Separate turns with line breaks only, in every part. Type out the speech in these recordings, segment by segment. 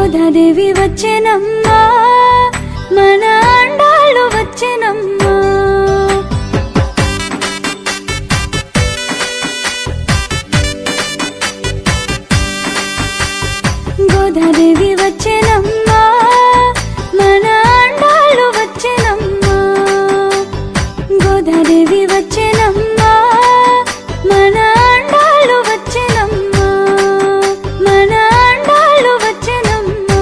గోదాదేవి వచ్చెనమ్మా, మన అండాళ్ళు వచ్చెనమ్మా. గోదాదేవి వచ్చెనమ్మా, మన అండాళ్ళు వచ్చెనమ్మా. గోదాదేవి వచ్చెనమ్మా, మన అండాళ్ళు వచ్చెనమ్మా. మన అండాళ్ళు వచ్చెనమ్మా.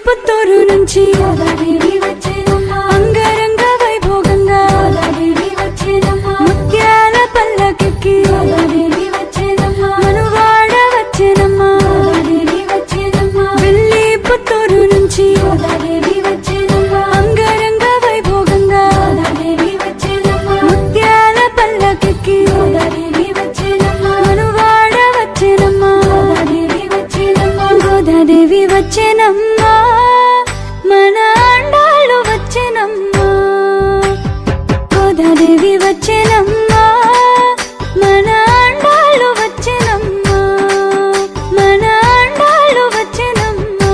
పుత్తూరు నుంచి గోదాదేవి వచ్చెనమ్మా, అంగరంగ వైభోగంగా గోదాదేవి వచ్చెనమ్మా. ముత్యాల పల్లకెక్కి గోదాదేవి వచ్చెనమ్మా, మనువాడ వచ్చెనమ్మా. గోదాదేవి వచ్చెనమ్మా, వెళ్ళి పుత్తూరు నుంచి గోదాదేవి వచ్చెనమ్మా, అంగరంగ వైభోగంగా గోదాదేవి వచ్చెనమ్మా. ముత్యాల పల్లకెక్కి గోదాదేవి వచ్చెనమ్మా, మనువాడ వచ్చెనమ్మా. గోదాదేవి వచ్చెనమ్మా, గోదాదేవి వచ్చెనమ్మా, మన అండాళ్ళు వచ్చెనమ్మా. గోదాదేవి వచ్చెనమ్మా, మన అండాళ్ళు వచ్చెనమ్మా. మన అండాళ్ళు వచ్చెనమ్మా.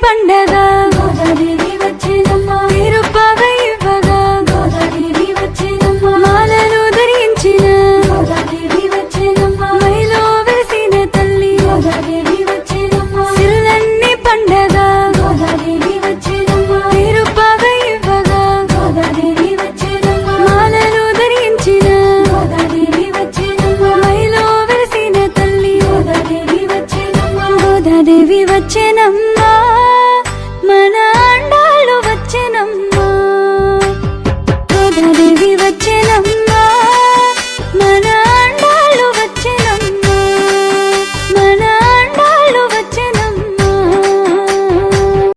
పండగ గోదాదేవి వచ్చెనమ్మా, తిరుపవ ఇవ్వగా గోదాదేవి వచ్చెనమ్మా. మాలలు ధరించిన గోదాదేవి వచ్చెనమ్మా, మైలో వెలిసిన తల్లి గోదాదేవి వచ్చెనమ్మా. సిరులన్నీ పండగ గోదాదేవి వచ్చెనమ్మా, తిరుపవ ఇవ్వగా గోదాదేవి వచ్చెనమ్మా. మాలలు ధరించిన గోదాదేవి వచ్చెనమ్మా, మైలో వెలిసిన తల్లి గోదాదేవి వచ్చెనమ్మా. గోదాదేవి వచ్చెనమ్మా,